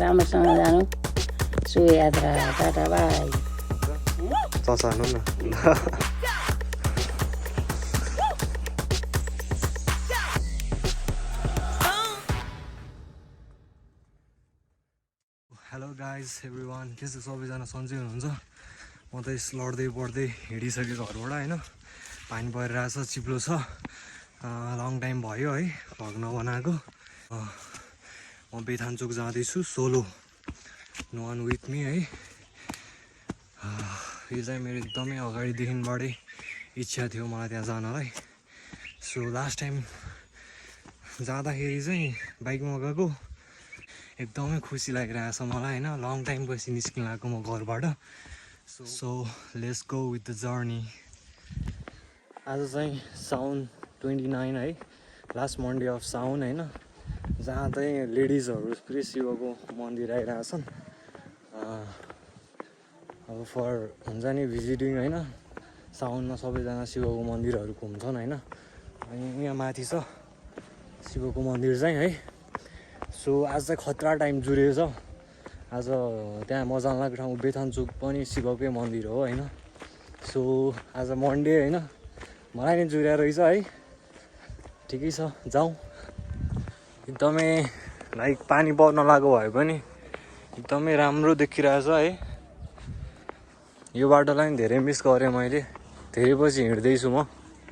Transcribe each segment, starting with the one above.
राम्रोसँग जानु शुभ यात्रा टाटा बाई चसानु न हेलो गाइज एभ्रिवान के छ सबैजना सन्चै हुनुहुन्छ म त लड्दै बढ्दै हिँडिसकेँ घरबाट होइन पानी परिरहेछ चिप्लो छ लङ टाइम भयो है भ्लग नबनाएको म बेथानचोक जाँदैछु solo no one with me है यो चाहिँ मेरो एकदमै अगाडिदेखिबाटै इच्छा थियो मलाई त्यहाँ जानलाई सो लास्ट टाइम जाँदाखेरि चाहिँ बाइकमा गएको एकदमै खुसी लागिरहेछ मलाई होइन लङ टाइम पछि निस्किन लागेको म घरबाट so let's go with the journey आज चाहिँ साउन 29 है लास्ट मन्डे अफ साउन होइन जहाँ चाहिँ लेडिजहरू पुरै शिवको मन्दिर आइरहेछन् अब फर हुन्छ नि भिजिटिङ होइन साउनमा सबैजना शिवको मन्दिरहरू घुम्छन् होइन अनि यहाँ माथि छ शिवको मन्दिर चाहिँ है सो आज चाहिँ खतरा टाइम जुरेछ आज त्यहाँ मजा लाग्ने ठाउँ बेथानचोक पनि शिवकै मन्दिर हो होइन सो आज मन्डे होइन मलाई नै जुरेर रहेछ है ठिकै छ जाउँ एकदमै लाइक पानी पर्न लागेको भए पनि एकदमै राम्रो देखिरहेछ है यो बाटोलाई नि धेरै मिस गरेँ मैले धेरै पछि हिँड्दैछु म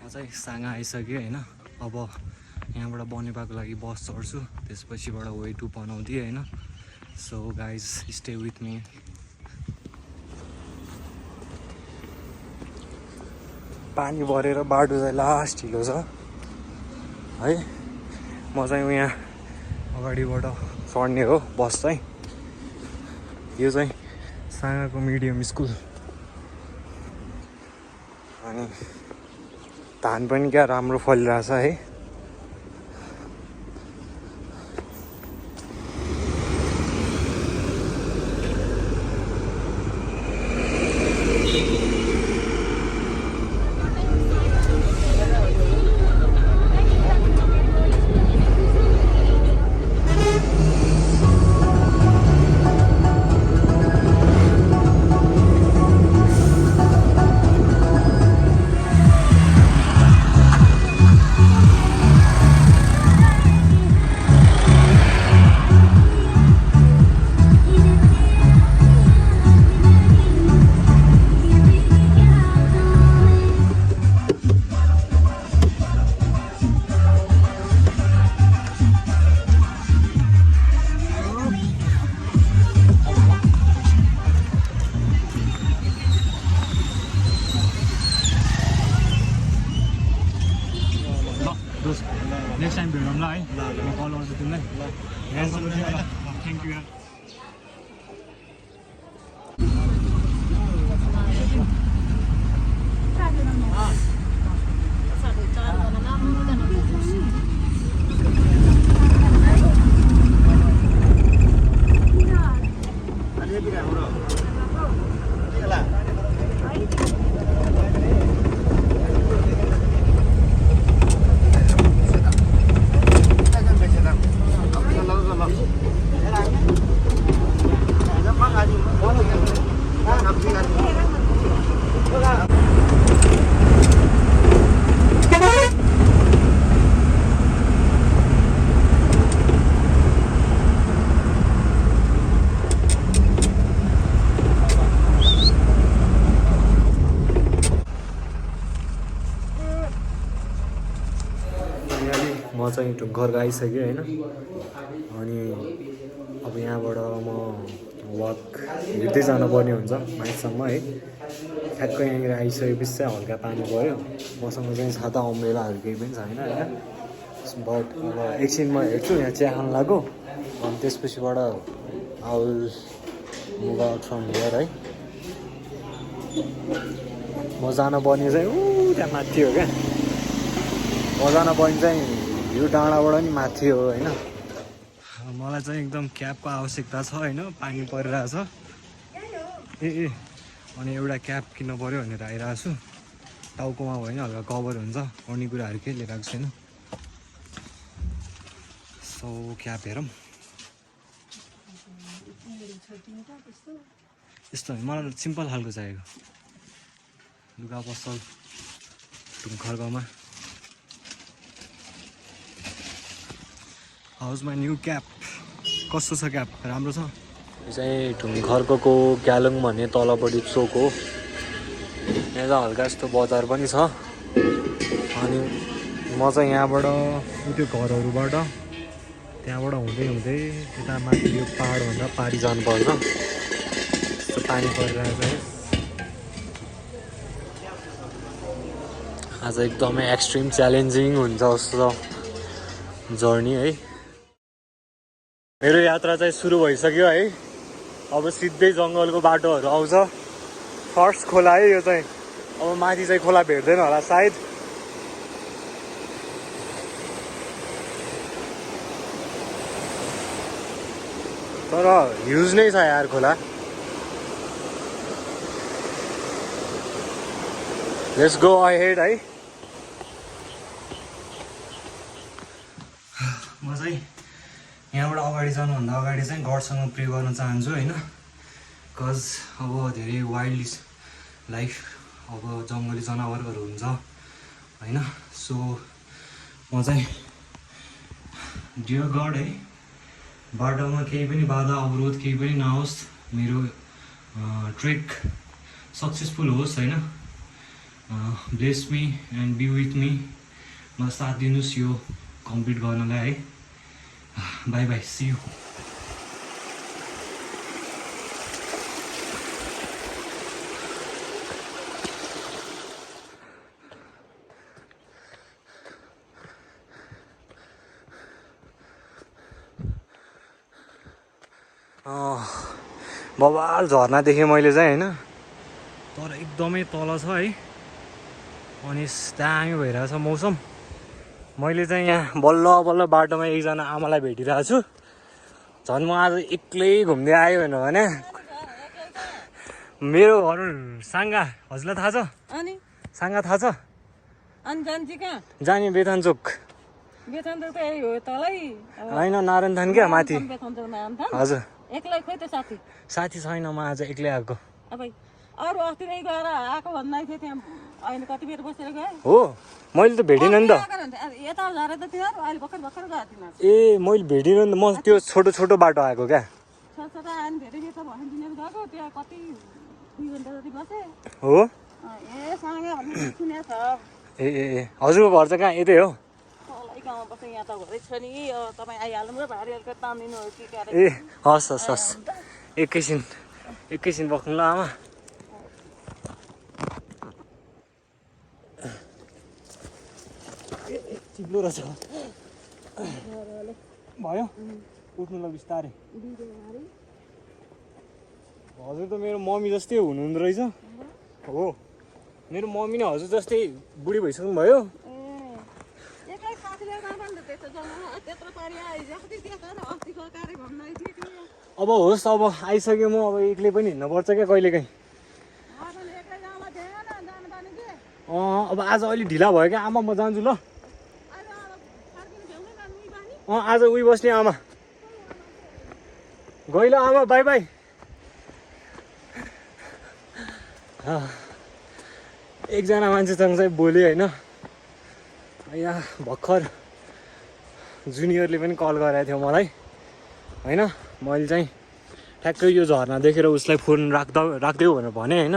चाहिँ साङा आइसक्यो होइन अब यहाँबाट बनेपाको लागि बस चढ्छु त्यसपछिबाट वे टु पनौती होइन so guys stay with me पानी भरेर बाटो चाहिँ लास्ट ढिलो छ है म चाहिँ यहाँ अगाडिबाट चढ्ने हो बस चाहिँ यो चाहिँ साङाको मिडियम स्कुल अनि धान पनि क्या राम्रो फलिरहेछ है नेक्स्ट टाइम भेटौँला है म कल गर्छु तिमीलाई थ्याङ्क यू म चाहिँ घर आइसकेँ होइन अनि अब यहाँबाट म वाक हिँड्दै जानुपर्ने हुन्छ माइसम्म है ठ्याक्कै यहाँनिर आइसकेपछि चाहिँ हल्का पानी पऱ्यो मसँग चाहिँ छाता अम्ब्रेलाहरू केही पनि छैन होइन बट अब एकछिन म हेर्छु यहाँ चिया खान लाग्यो अनि त्यसपछिबाट I'll move out from here है म जानुपर्ने चाहिँ त्यहाँ माथि हो क्या म जानुपर्ने चाहिँ यो डाँडाबाट नि माथि हो होइन मलाई चाहिँ एकदम क्याबको आवश्यकता छ होइन पानी परिरहेछ ए अनि एउटा क्याब किन्न पऱ्यो भनेर आइरहेको छु टाउकोमा होइन हल्का कभर हुन्छ अरू कुराहरू केही लिएर आएको छैन सो क्याब हेरौँ यस्तो मलाई सिम्पल खालको चाहिएको लुगा पसल ढुङ्खर्कमा हाउस माई न्यू क्याप कस्तो छ क्याप राम्रो छ यो चाहिँ ढुङ्खर्कको ग्यालङ भन्ने तलपट्टि चोक हो यहाँ चाहिँ हल्का यस्तो बजार पनि छ अनि म चाहिँ यहाँबाट त्यो घरहरूबाट त्यहाँबाट हुँदै हुँदै यता माथि यो पाहाडभन्दा पारी जानुपर्छ यस्तो पानी परिरहेको छ आज एकदमै एक्सट्रिम च्यालेन्जिङ हुन्छ जस्तो जर्नी है मेरो यात्रा चाहिँ सुरु भइसक्यो है अब सिधै जङ्गलको बाटोहरू आउँछ फर्स्ट खोला है यो चाहिँ अब माथि चाहिँ खोला भेट्दैन होला सायद तर ह्युज नै छ यार खोला लेट्स गो अहेड है म चाहिँ यहाँबाट अगाडि जानुभन्दा अगाडि चाहिँ गडसँग प्रे गर्न चाहन्छु होइन कज अब धेरै वाइल्ड लाइफ अब जङ्गली जनावरहरू हुन्छ होइन सो म चाहिँ डियर गड है बाटोमा केही पनि बाधा अवरोध केही पनि नहोस् मेरो ट्रेक सक्सेसफुल होस् होइन bless me and be with me मलाई साथ दिनुहोस् यो कम्प्लिट गर्नलाई है बाई बाई सी यू बबाल झर्ना देखेँ मैले चाहिँ होइन तर एकदमै तल छ है अनि दामी भइरहेछ मौसम मैले चाहिँ यहाँ बल्ल बल्ल बाटोमा एकजना आमालाई भेटिरहेको छु झन् म आज एक्लै घुम्दै आयो भने मेरो घर साङ्गा हजुरलाई थाहा छ साङ्गा थाहा छ जाने बेथानचोक होइन नारायण थान क्या माथि हजुर एक्लै खोइ त साथी साथी छैन म आज एक्लै आएको अरू अस्ति नै गएर आएको भन्दै थियो त्यहाँ अहिले कति बेर बसेर गए हो मैले त भेटिनँ नि त यता झरे त तिनीहरू अहिले भर्खर भर्खर गयो तिनीहरू ए मैले भेटिनँ नि त म त्यो छोटो छोटो बाटो आएको क्या छोटो आयो धेरै बेर भने तिनीहरू गएको त्यहाँ कति 2 घन्टा जति बसे हो ए सँगै भन्ने सुनेको छ ए हजुरको घर चाहिँ कहाँ यतै हो गाउँमा बस्छ यहाँ त घरै छ नि तपाईँ आइहाल्नु र भारी हल्का तानिदिनु हो कि ए हस् हस् हस् एकैछिन बस्नु ल आमा चिप्लो रहेछ भयो उठ्नु ल बिस्तारै हजुर त मेरो मम्मी जस्तै हुनुहुँदो रहेछ हो मेरो मम्मी नै हजुर जस्तै बुढी भइसक्नु भयो अब होस् अब आइसक्यो म अब एक्लै पनि हिँड्नुपर्छ क्या कहिलेकाहीँ अब आज अलिक ढिला भयो क्या आमा म जान्छु ल आज उही बस्ने आमा गइल आमा बाई बाई एकजना मान्छेसँग चाहिँ बोलेँ होइन यहाँ भर्खर जुनियरले पनि कल गराएको थियो मलाई होइन मैले चाहिँ ठ्याक्कै यो झर्ना देखेर उसलाई फोन राख्देऊ भनेर भने होइन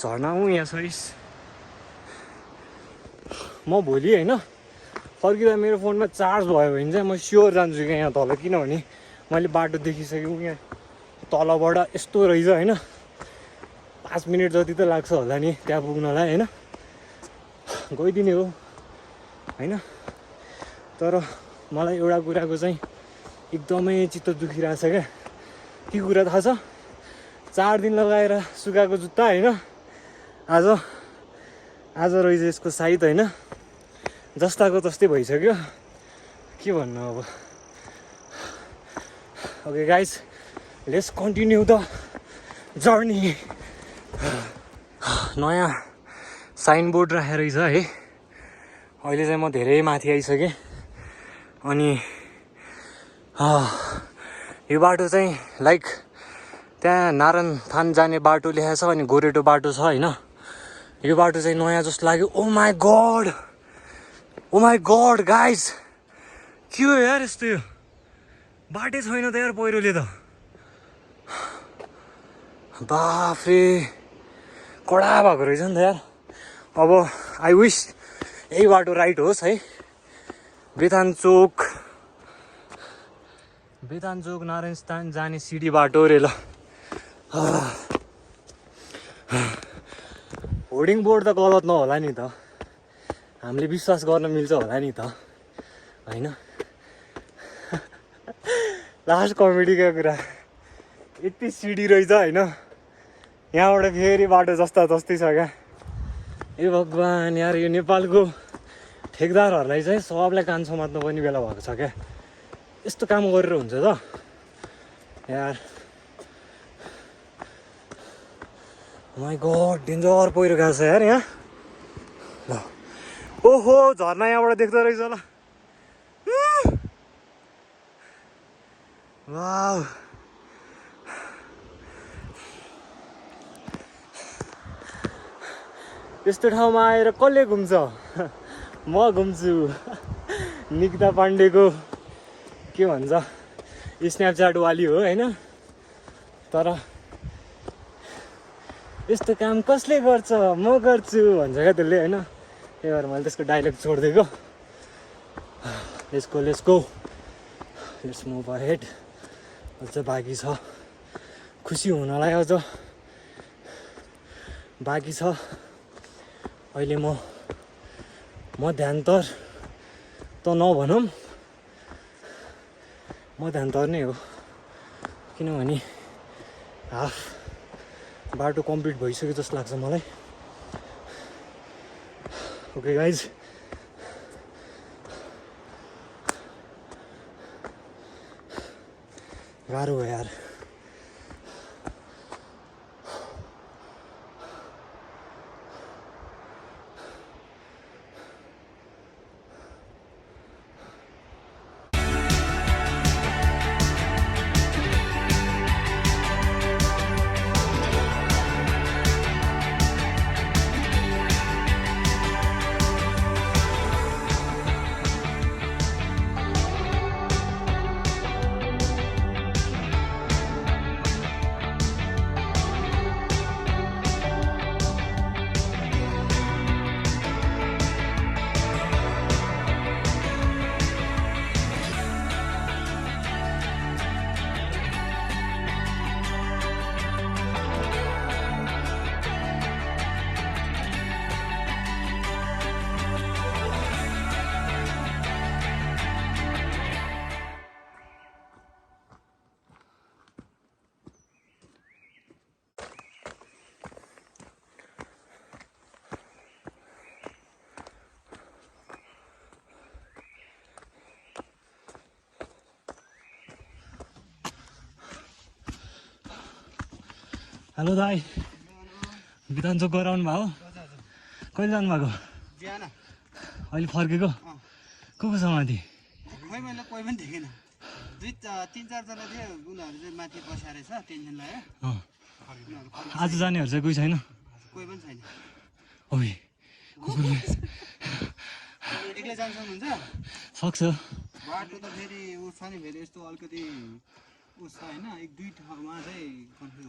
झर्ना हुँ यहाँ सहिस म भोलि होइन फर्किँदा मेरो फोनमा चार्ज भयो भने चाहिँ म स्योर जान्छु क्या यहाँ तल किनभने मैले बाटो देखिसकेँ यहाँ तलबाट यस्तो रहेछ होइन 5 मिनट जति त लाग्छ होला नि त्यहाँ पुग्नलाई होइन गइदिने हो होइन तर मलाई एउटा कुराको चाहिँ एकदमै चित्त दुखिरहेछ क्या के कुरा थाहा छ 4 दिन लगाएर सुकाएको जुत्ता होइन आज रहेछ यसको साइज होइन जस्ताको तस्तै भइसक्यो के भन्नु अब okay guys let's continue the journey नयाँ साइनबोर्ड राखेर रहेछ है अहिले चाहिँ म धेरै माथि आइसकेँ अनि यो बाटो चाहिँ लाइक त्यहाँ नारायण थान जाने बाटो लेखेको छ अनि गोरेटो बाटो छ होइन। यो बाटो चाहिँ नयाँ जस्तो लाग्यो। ओ माई गड गाइज, के हो यार यस्तो? यो बाटै छैन त यार पहिरोले त। बाफ्रे कडा भएको रहेछ नि त यार। अब आई विस यही बाटो राइट होस् है। बेतान चोक नारायण स्थान जाने सिडी बाटो रे ल। होर्डिङ बोर्ड त गलत नहोला नि त, हामीले विश्वास गर्न मिल्छ होला नि त होइन। लास्ट कमेडीको कुरा, यति सिडी रहेछ होइन, यहाँबाट फेरि बाटो जस्ता जस्तै छ क्या। ए भगवान् यार, यो नेपालको ठेकदारहरूलाई चाहिँ सबलाई कान समात्नु पनि बेला भएको छ क्या। यस्तो काम गरेर हुन्छ त यार। माई गड डेन्जर पहिरो गएको छ यार यहाँ। ल ओहो झर्ना यहाँबाट देख्दो रहेछ ल। वाउ यस्तो ठाउँमा आएर कसले घुम्छ? म घुम्छु। निकिता पाण्डेको के भन्छ स्न्यापच्याट वाली हो होइन, तर यस्तो काम कसले गर्छ? म गर्छु भन्छ क्या त्यसले होइन। त्यही भएर मैले त्यसको डाइलग छोडिदिएको। Let's move ahead. अझ बाँकी छ, खुसी हुनलाई अझ बाँकी छ। अहिले म ध्यानतर त नभनौँ, म ध्यानतर नै हो, किनभने हाफ बाटो कम्प्लिट भइसक्यो जस्तो लाग्छ मलाई। ओके गाइज, गाह्रो हो यार। हेलो दाई, बितान्चोक गएर आउनु भयो? कहिले जानुभएको? अहिले फर्केको? को को छ माथि? खै मैले कोही पनि देखेन। 3-4 जना थियो, उनीहरू चाहिँ माथि बसेर छ, टेन्सन लाग्यो। आज जानेहरू चाहिँ कोही छैन? कोही पनि छैन। ओइ कुकुरले एक्लै जान सक्नुहुन्छ? सक्छ। बाटो त फेरि उस छ नि, फेरि यस्तो अलिकति उस छ होइन, 1-2 ठाउँमा चाहिँ कन्फ्युज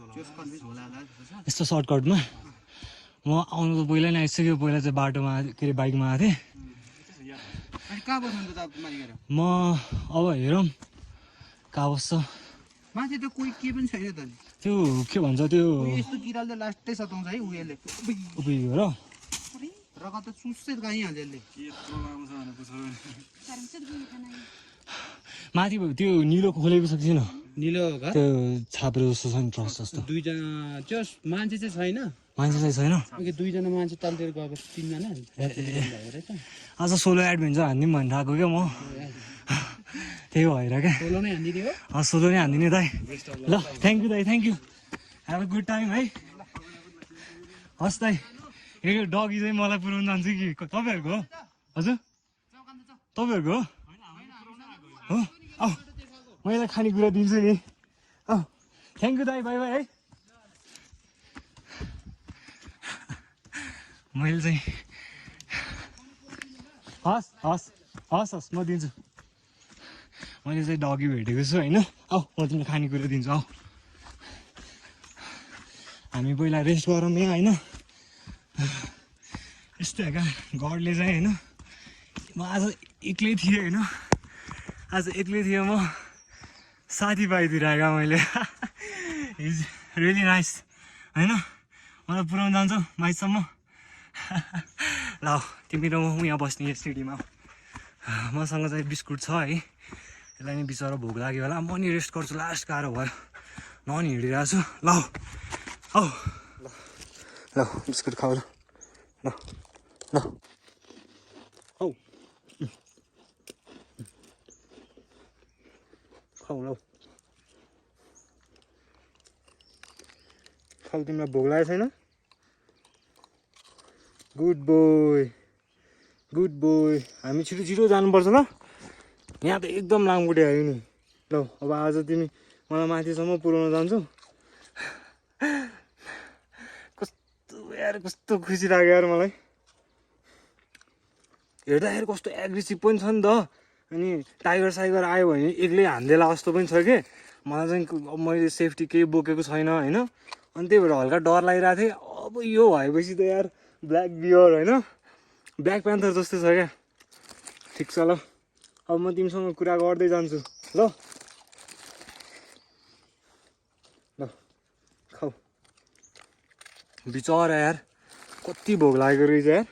होला जस्तो छ। यस्तो सर्टकटमा म आउनु त पहिला नै आइसक्यो। पहिला चाहिँ बाटोमा के अरे बाइकमा आएको थिएँ। अनि कहाँ बस्नुहुन्छ त माथि गएर? म अब हेरौँ कहाँ बस्छ। माथि त कोही के पनि छैन त। त्यो के भन्छ त्यो यस्तो किराले लास्टै सताउँछ है उयोले। उयो र रगत त चुस्सै गइहाल्छ यसले। माथि त्यो निलो खोलेको छ कि छैन? निलो घर त्यो छाप्रो जस्तो छ नि, ट्रस जस्तो। 2 जना त्यो मान्छे चाहिँ छैन। मान्छे चाहिँ छैन? ओके 2 जना मान्छे तलतिर गएको 3 जना आज सोलो एडभेन्चर हान्दिउँ भनेर आएको क्या म। त्यही भएर क्या सोलो नै हान्दिने हो। सोलो नै हान्दिने दाइ। ल थ्याङ्क यू दाइ, thank you. Have a good time है। हस् दाइ। यो डगी चाहिँ मलाई पुऱ्याउनु जान्छ कि तपाईँहरूको हो? हजुर तपाईँहरूको हो? हो आऊ मैले खानेकुरा दिन्छु नि। थ्याङ्क यू दाइ बाई बाई है मैले चाहिँ हस् हस् हस् हस् म दिन्छु मैले चाहिँ डगी भेटेको छु होइन आऊ म तिमीलाई खानेकुरा दिन्छु आऊ हामी पहिला रेस्ट गरौँ यहाँ होइन यस्तो क्या गडले चाहिँ होइन म आज एक्लै थिएँ होइन आज एक्लै थिएँ म साथी पाइदिइरहेको मैले इज रियली नाइस होइन मलाई पुऱ्याउनु जान्छौ माइसम्म ल तिमी र म यहाँ बस्ने यो सिडीमा मसँग चाहिँ बिस्कुट छ है यसलाई नि बिचरा भोक लाग्यो होला म नि रेस्ट गर्छु लास्ट गाह्रो भयो ननि हिँडिरहेको छु ल औ ल ल बिस्कुट खाऊ ल ल ल औ खाऊ ल खाऊ तिमीलाई भोक लागेको छैन गुड बोय हामी छिटो छिटो जानुपर्छ ल यहाँ त एकदम लामखुट्टे आयो नि ल अब आज तिमी मलाई माथिसम्म पुऱ्याउन जान्छौ कस्तो खुसी लाग्यो यार मलाई हेर्दाखेरि कस्तो एग्रेसिभ पनि छ नि त अनि टाइगर साइगर आयो भने एक्लै हान्देला जस्तो पनि छ कि मलाई चाहिँ मैले सेफ्टी केही बोकेको छैन होइन अनि त्यही भएर हल्का डर लागिरहेको थियो अब यो भएपछि त यार ब्ल्याक बियर होइन ब्ल्याक प्यान्थर जस्तो छ क्या ठिक छ ल अब म तिमीसँग कुरा गर्दै जान्छु ल ल खाऊ बिचरा यार कति भोक लागेको रहेछ यार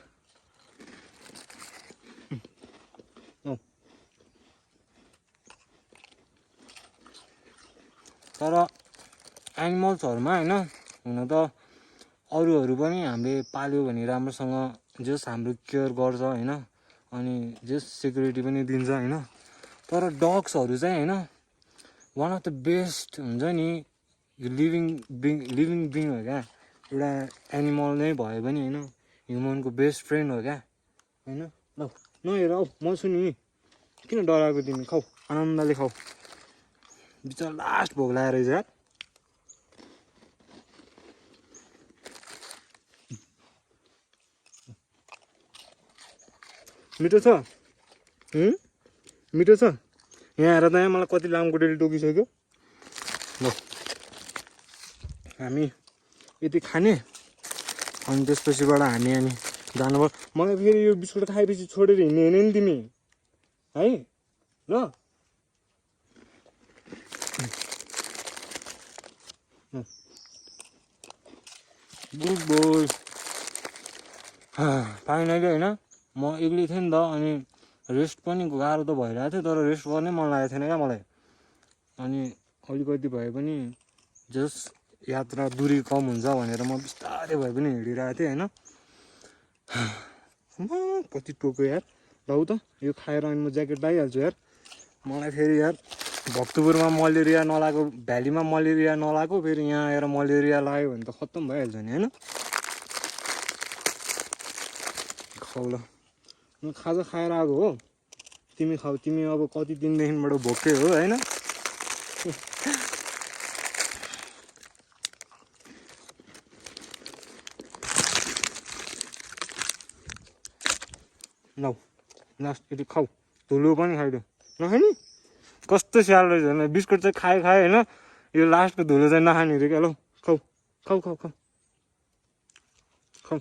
तर एनिमल्सहरूमा होइन हुन त अरूहरू पनि हामीले पाल्यो भने राम्रोसँग जस हाम्रो केयर गर्छ होइन अनि जस सेक्युरिटी पनि दिन्छ होइन तर डग्सहरू चाहिँ होइन वान अफ द बेस्ट हुन्छ नि लिभिङ बिङ हो क्या एउटा एनिमल नै भए पनि होइन ह्युमनको बेस्ट फ्रेन्ड हो क्या होइन ल नहेर औ म छु नि किन डराएको तिमी खाऊ आनन्दले खाऊ बिचरा लास्ट भोक लागेर रहेछ यार मिठो छ मिठो छ यहाँ आएर त यहाँ मलाई कति लामखुट्टेले टोकिसक्यो ल हामी यति खाने अनि त्यसपछिबाट हामी जानुभयो मलाई फेरि यो बिस्कुट खाएपछि छोडेर हिँड्ने होइन नि तिमी है ल गुड बोय फाइनली होइन म एक्लै थिएँ नि त अनि रेस्ट पनि गाह्रो त भइरहेको थियो तर रेस्ट गर्नै मन लागेको थिएन क्या मलाई अनि अलिकति भए पनि जस यात्रा दूरी कम हुन्छ भनेर म बिस्तारै भए पनि हिँडिरहेको थिएँ होइन कति टोक्यो यार लौ त यो खाएर अनि म ज्याकेट लगाइहाल्छु यार मलाई फेरि यार भक्तपुरमा मलेरिया नलागेको भ्यालीमा मलेरिया नलागेको फेरि यहाँ आएर मलेरिया लाग्यो भने त खत्तम भइहाल्छ नि होइन खाऊ ल म खाजा खाएर आएको हो तिमी खाऊ तिमी अब कति दिनदेखिबाट भोकै हो होइन लौ लास्ट यति खाऊ धुलो पनि खाइदियो नखाने कस्तो स्याल रहेछ होइन बिस्कुट चाहिँ खाएँ होइन यो लास्टको धुलो चाहिँ नखाने अरे क्या लौ खाऊ खाऊ खाऊ खाऊ खाऊ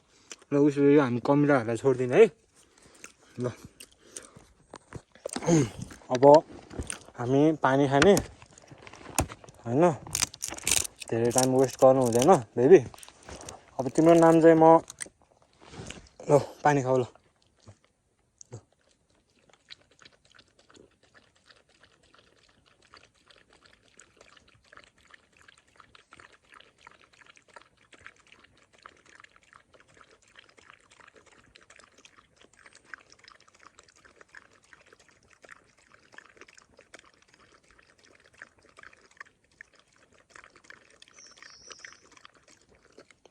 ल उसो यो हामी कमिलाहरूलाई छोडिदिने है ल अब हामी पानी खाने होइन धेरै टाइम वेस्ट गर्नु हुँदैन बेबी अब तिम्रो नाम चाहिँ म ल पानी खाऊ ल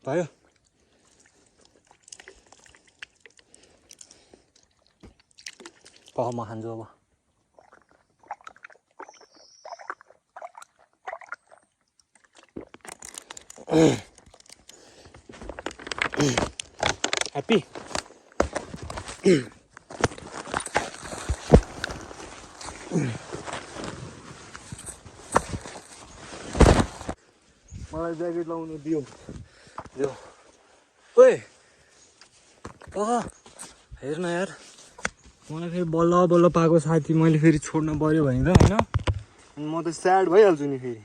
भयो म खान्छु अब ह्याप्पी मलाई ज्याकेट लाउनु दियो ओए हेर न यार मलाई फेरि बल्ल बल्ल पाएको साथी मैले फेरि छोड्नु पऱ्यो भने त होइन अनि म त स्याड भइहाल्छु नि फेरि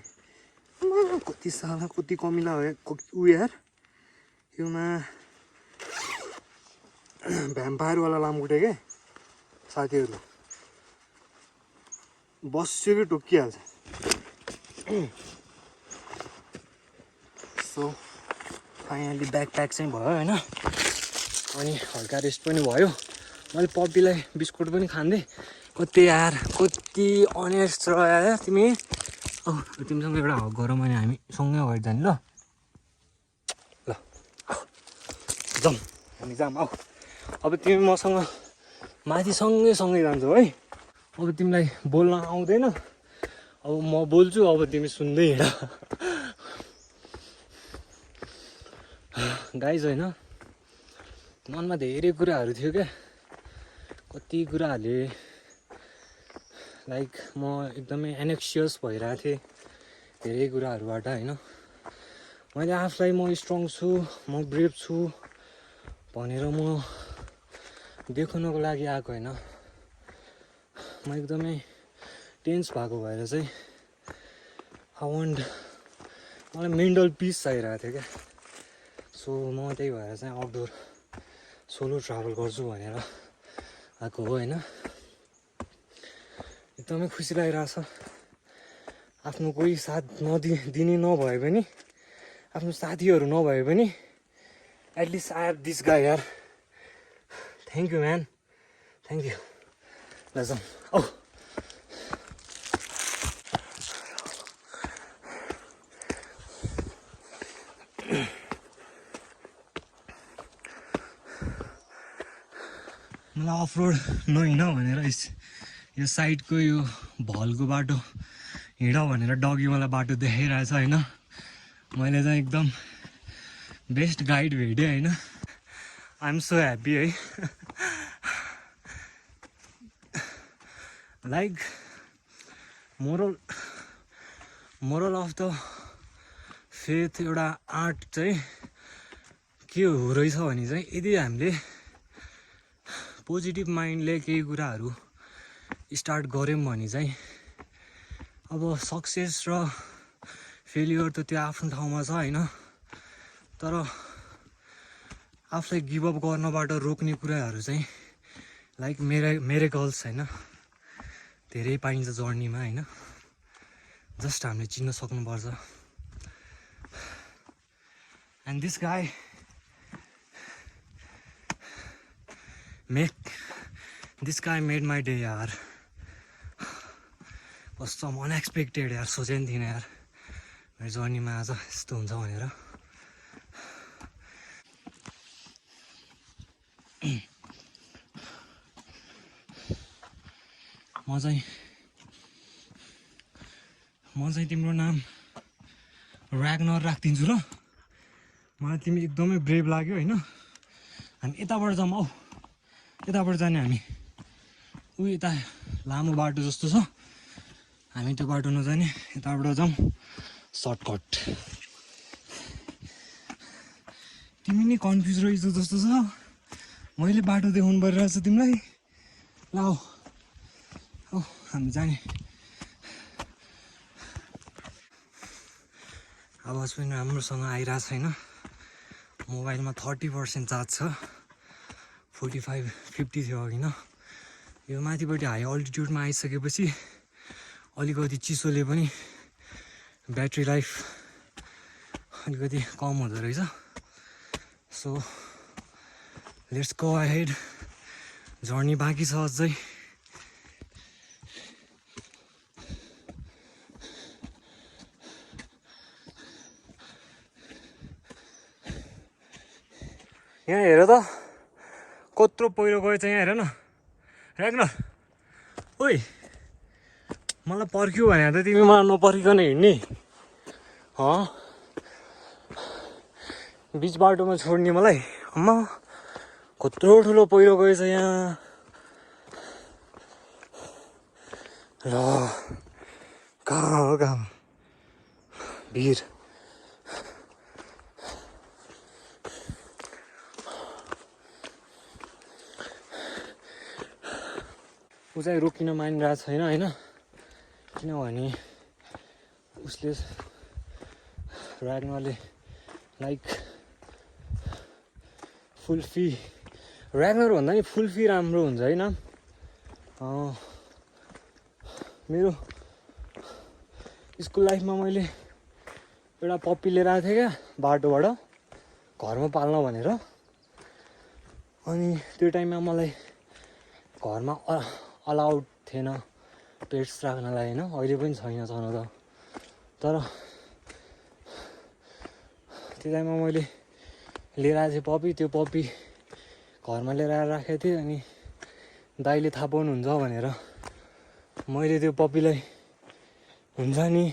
कति साला कति कमिला उ यार योमा भ्याम्पायरवाला लामखुट्टे के साथीहरू बस्यो कि टोकिहाल्छ सो फाइनली ब्याकप्याक चाहिँ भयो होइन अनि हल्का रेस्ट पनि भयो मैले पप्पीलाई बिस्कुट पनि खाँदै कति यार कति अनेस्ट र यार तिमी तिमीसँग एउटा हक गरौँ अनि हामी सँगै अगाडि जाने ल जाऊँ हामी जाऊँ आऊ अब तिमी मसँग माथि सँगै जान्छौ है अब तिमीलाई बोल्न आउँदैन अब म बोल्छु अब तिमी सुन्दै हिँड गाइज होइन मनमा धेरै कुराहरू थियो क्या कति कुराहरूले लाइक म एकदमै एनेक्सियस भइरहेको थिएँ धेरै कुराहरूबाट होइन मैले आफूलाई म स्ट्रङ छु म ब्रेभ छु भनेर म देखाउनको लागि आएको होइन म एकदमै टेन्स भएको भएर चाहिँ मलाई मेन्टल पिस चाहिरहेको थियो क्या सो म त्यही भएर चाहिँ आउटडोर सोलो ट्राभल गर्छु भनेर आएको हो होइन एकदमै खुसी लागिरहेछ आफ्नो कोही साथ दिने नभए पनि आफ्नो साथीहरू नभए पनि at least I have this guy यार thank you man thank you ल जाउँ औ मलाई अफरोड नहिँड भनेर यो साइडको यो भलको बाटो हिँड भनेर डगी मलाई बाटो देखाइरहेछ होइन मैले चाहिँ एकदम बेस्ट गाइड भेटेँ होइन आइ एम सो ह्याप्पी है like moral of the faith एउटा आर्ट चाहिँ के हो रहेछ भने चाहिँ यदि हामीले पोजिटिभ माइन्डले केही कुराहरू स्टार्ट गऱ्यौँ भने चाहिँ अब सक्सेस र फेलियर त त्यो आफ्नो ठाउँमा छ होइन तर आफूलाई गिभअप गर्नबाट रोक्ने कुराहरू चाहिँ लाइक मेरेकल्स होइन धेरै पाइन्छ जर्नीमा होइन जस्ट हामीले चिन्न सक्नुपर्छ and this guy made my day यार कस्तो अनएक्सपेक्टेड यार सोचेको थिइनँ यार मेरो जर्नीमा आज यस्तो हुन्छ भनेर म चाहिँ तिम्रो नाम ऱ्याग्नर राखिदिन्छु ल मलाई तिमी एकदमै ब्रेभ लाग्यो होइन हामी यताबाट जाऊँ औ यताबाट जाने हामी यता लामो बाटो जस्तो छ हामी त्यो बाटो नजाने यताबाट जाऊँ सर्टकट तिमी नि कन्फ्युज रहेछ जस्तो छ मैले बाटो देखाउनु परिरहेछ तिमीलाई ल औ हामी जाने आवाज पनि राम्रोसँग आइरहेको छैन मोबाइलमा 30% चार्ज छ 45-50 थियो अघि न यो माथिपट्टि हाई अल्टिट्युडमा आइसकेपछि अलिकति चिसोले पनि ब्याट्री लाइफ अलिकति कम हुँदो रहेछ so let's go ahead journey बाँकी छ अझै यहाँ हेर त कत्रो पहिरो गएछ यहाँ हेर न ऱ्याग्नर ओइ मलाई पर्ख्यो भने त तिमी मलाई नपर्खिकन हिँड्ने बिच बाटोमा छोड्ने मलाई अम्मा कत्रो ठुलो पहिरो गएछ यहाँ ल कहाँ हो काम भिर ऊ चाहिँ रोकिन मानिरहेको छैन होइन किनभने उसले ऱ्याग्नरले लाइक फुल फी ऱ्याग्नर भन्दा नि फुल फी राम्रो हुन्छ होइन मेरो स्कुल लाइफमा मैले एउटा पप्पी लिएर आएको थिएँ क्या बाटोबाट घरमा पाल्न भनेर अनि त्यो टाइममा मलाई घरमा अलाउड थिएन पेट्स राख्नलाई होइन अहिले पनि छैन छन त तर त्यो टाइममा मैले लिएर आएको थिएँ पप्पी त्यो पप्पी घरमा लिएर आएर राखेको थिएँ अनि दाइले थाहा पाउनुहुन्छ भनेर मैले त्यो पप्पीलाई हुन्छ नि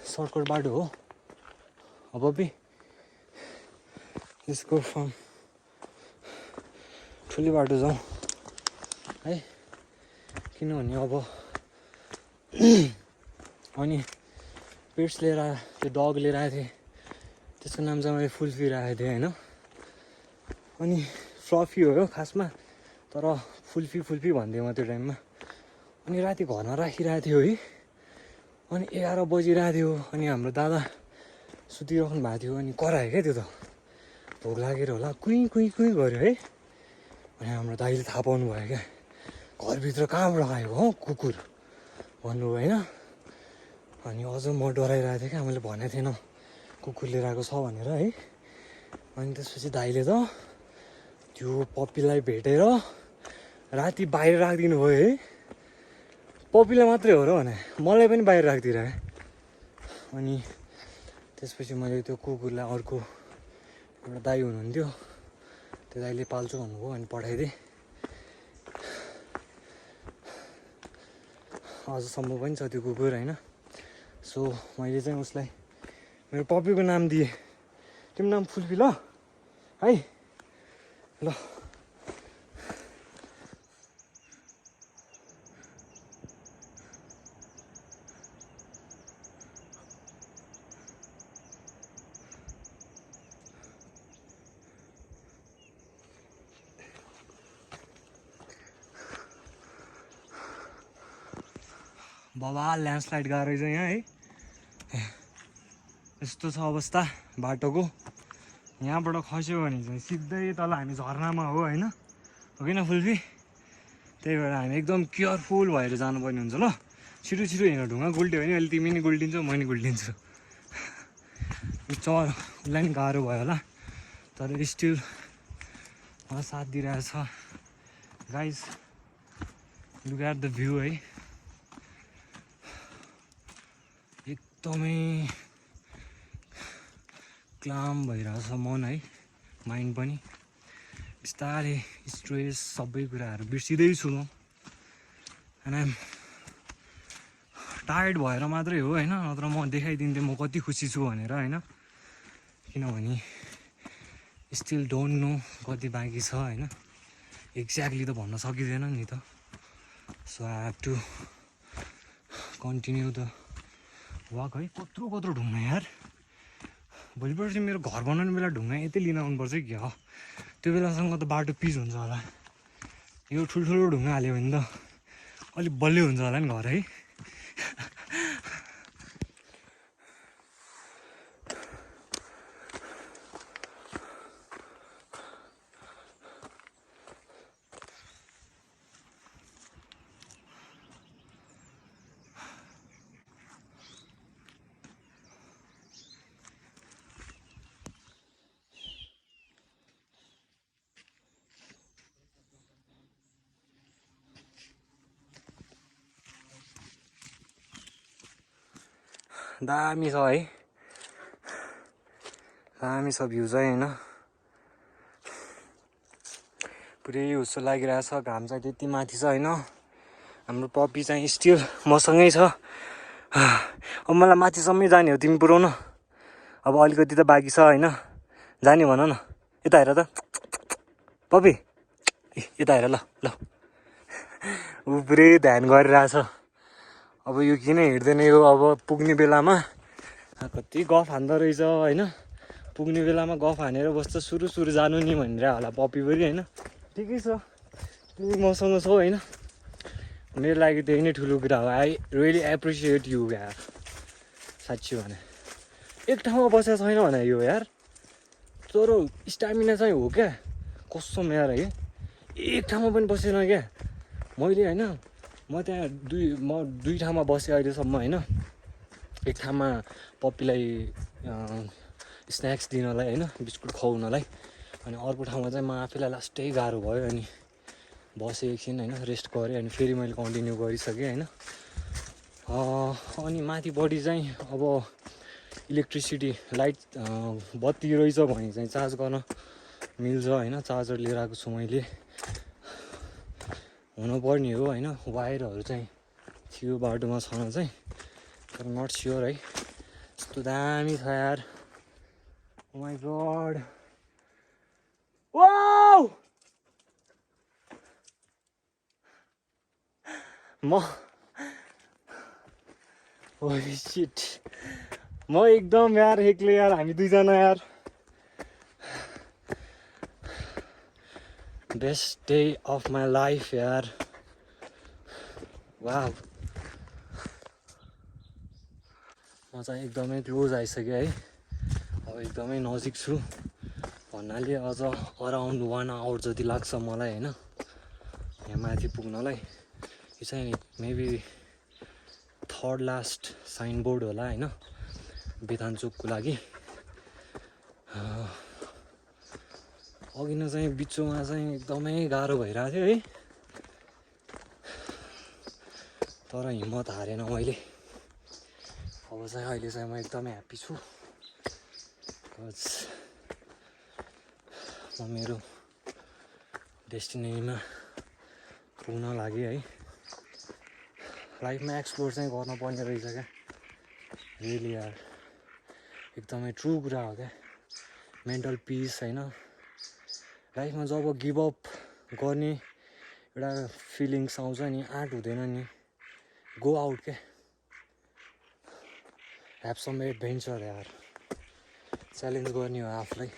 सर्टकट बाटो हो पप्पी यसको फर्म ठुलो बाटो जाउँ है किनभने अब अनि पेट्स लिएर त्यो डग लिएर आएको थिएँ त्यसको नाम चाहिँ मैले फुल्फी राखेको थिएँ होइन अनि फ्लफी हो खासमा तर फुल्फी भनिदिएँ म त्यो टाइममा अनि राति घरमा राखिरहेको थियो है अनि 11 बजिरहेको थियो अनि हाम्रो दादा सुतिराख्नु भएको थियो अनि करायो क्या त्यो त भोक लागेर होला कुइँ गऱ्यो है अनि हाम्रो दाइले थाहा पाउनु भयो क्या घरभित्र कहाँबाट आएको हो कुकुर भन्नुभयो होइन अनि अझ म डराइरहेको थिएँ क्या मैले भनेको थिएन कुकुर लिएर आएको छ भनेर है अनि त्यसपछि दाइले त त्यो पप्पीलाई भेटेर राति बाहिर राखिदिनु भयो है पप्पीलाई मात्रै हो र भने मलाई पनि बाहिर राखिदिएर अनि त्यसपछि मैले त्यो कुकुरलाई अर्को एउटा दाइ हुनुहुन्थ्यो त्यो दाइले पाल्छु भन्नुभयो अनि पठाइदिएँ अझसम्म पनि छ त्यो कुकुर होइन सो मैले चाहिँ उसलाई मेरो पप्पीको नाम दिएँ तिम्रो नाम फुल्फी ल है ल बाबा ल्यान्डस्लाइड गएको रहेछ यहाँ है यस्तो छ अवस्था बाटोको यहाँबाट खस्यो भने चाहिँ सिधै तल हामी झर्नामा हो होइन हो किन फुल्फी त्यही भएर हामी एकदम केयरफुल भएर जानुपर्ने हुन्छ ल छिटो हिँड ढुङ्गा गुल्ट्यो भने अहिले तिमी नि गुल्टिन्छौ म नि गुल्टिन्छु चर उसलाई नि गाह्रो भयो होला तर स्टिल मलाई साथ दिइरहेछ guys look at the view है एकदमै क्लाम भइरहेछ मन है माइन्ड पनि बिस्तारै स्ट्रेस सबै कुराहरू बिर्सिँदैछु म एन्ड आइएम टायर्ड भएर मात्रै हो होइन नत्र म देखाइदिन्थेँ म कति खुसी छु भनेर होइन किनभने स्टिल डोन्ट नो कति बाँकी छ होइन एक्ज्याक्टली त भन्न सकिँदैन नि त so I have to continue the walk है कत्रो ढुङ्गा यार भोलिपल्ट चाहिँ मेरो घर बनाउने बेला ढुङ्गा यतै लिन आउनुपर्छ कि हो त्यो बेलासँग त बाटो पिच हुन्छ होला यो ठुल्ठुलो ढुङ्गा हाल्यो भने त अलिक बलियो हुन्छ होला नि घर है दामी छ है दामी छ भ्यू चाहिँ होइन पुरै हुस्सो लागिरहेछ घाम चाहिँ त्यति माथि छ होइन हाम्रो पप्पी चाहिँ स्टिल मसँगै छ अब मलाई माथिसम्मै जाने हो तिमी पुऱ्याउन अब अलिकति त बाँकी छ होइन जाने भन न यता हेर त पपी यता हेर ल ल ऊ पुरै ध्यान गरिरहेछ अब यो किन हिँड्दैन यो अब पुग्ने बेलामा कति गफ हान्दो रहेछ होइन पुग्ने बेलामा गफ हानेर बस्छ सुरु जानु नि भनेर होला पपी पनि होइन ठिकै छ तिमी मसँग छौ होइन मेरो लागि त्यही नै ठुलो कुरा हो आई रियली एप्रिसिएट यु यार साँच्ची भने एक ठाउँमा बसेको छैन भने यो यार तरो स्टामिना चाहिँ हो क्या कसम यार है एक ठाउँमा पनि बसेन क्या मैले होइन म त्यहाँ दुई ठाउँमा बसेँ अहिलेसम्म होइन एक ठाउँमा पप्पीलाई स्न्याक्स दिनलाई होइन बिस्कुट खुवाउनलाई अनि अर्को ठाउँमा चाहिँ म आफैलाई लास्टै गाह्रो भयो अनि बसेँ एकछिन होइन रेस्ट गरेँ अनि फेरि मैले कन्टिन्यू गरिसकेँ होइन अनि माथिपट्टि चाहिँ अब इलेक्ट्रिसिटी लाइट बत्ती रहेछ भने चाहिँ चार्ज गर्न मिल्छ होइन चार्जर लिएर आएको छु मैले हुनुपर्ने हो होइन वायरहरू चाहिँ थियो बाटोमा छन चाहिँ तर नट स्योर है यस्तो दामी छ यार oh my god wow holy shit म एकदम यार एक्लै यार हामी दुईजना यार best day of my life यार वाउ म चाहिँ एकदमै क्लोज आइसकेँ है अब एकदमै नजिक छु भन्नाले अझ अराउन्ड 1 आवर जति लाग्छ मलाई होइन यहाँ माथि पुग्नलाई यो चाहिँ मेबी थर्ड लास्ट साइनबोर्ड होला होइन बेथानचोकको लागि अघि नै चाहिँ बिचमा चाहिँ एकदमै गाह्रो भइरहेको थियो है तर हिम्मत हारेन मैले अब चाहिँ अहिले चाहिँ म एकदमै ह्याप्पी छु म मेरो डेस्टिनीमा पुग्न लागि है लाइफमा एक्सप्लोर चाहिँ गर्नुपर्ने रहेछ क्या रियली यार एकदमै ट्रु कुरा हो क्या मेन्टल पिस होइन लाइफमा जब गिभअप गर्ने एउटा फिलिङ्स आउँछ नि आँट हुँदैन नि गो आउट क्या ह्याभ सम एडभेन्चर यार च्यालेन्ज गर्ने हो आफूलाई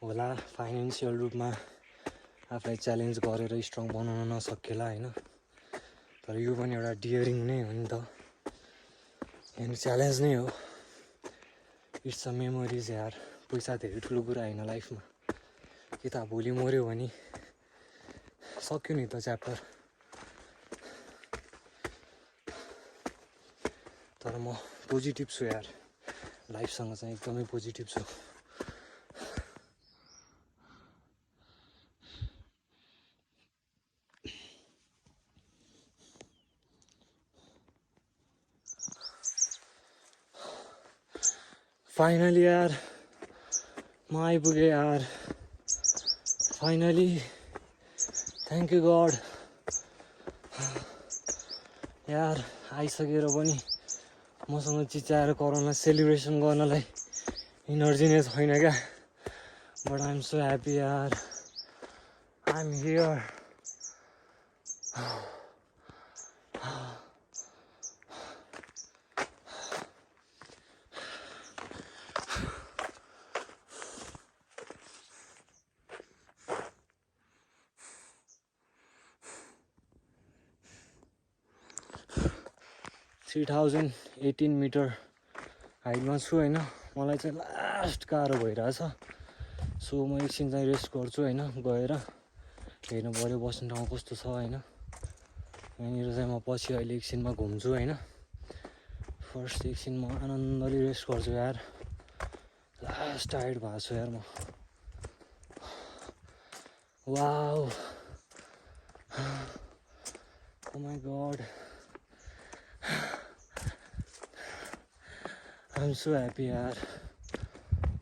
होला फाइनेन्सियल रूपमा आफूलाई च्यालेन्ज गरेर स्ट्रङ बनाउन नसकेला होइन तर यो पनि एउटा डियरिङ नै हो नि त अनि च्यालेन्ज नै हो इट्स अ मेमोरिज यार पैसा धेरै ठुलो कुरा होइन लाइफमा कि त भोलि मऱ्यो भने सक्यो नि त च्याप्टर तर म पोजिटिभ छु यार लाइफसँग चाहिँ एकदमै पोजिटिभ छु फाइनली यार म आइपुगेँ यार फाइनली थ्याङ्क यू गड यार आइसकेर पनि मसँग चिच्याएर कराउन सेलिब्रेसन गर्नलाई इनर्जी नै छैन क्या but I am so happy यार आई एम हियर $3,018 मिटर हाइटमा छु होइन मलाई चाहिँ लास्ट गाह्रो भइरहेछ सो म एकछिन चाहिँ रेस्ट गर्छु होइन गएर हेर्नु पऱ्यो बस्ने ठाउँ कस्तो छ होइन यहाँनिर चाहिँ म पछि अहिले एकछिनमा घुम्छु होइन फर्स्ट एकछिन म आनन्दले रेस्ट गर्छु यार लास्ट टायर्ड भएको छु यार म wow oh my God I am so happy यार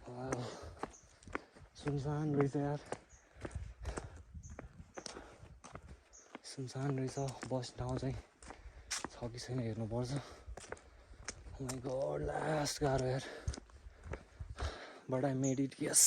वाउ सुनसान रहेछ यार सुनसान रहेछ बस्ने ठाउँ चाहिँ छ कि छैन हेर्नुपर्छ my god, last गाह्रो यार, but I made it. Yes.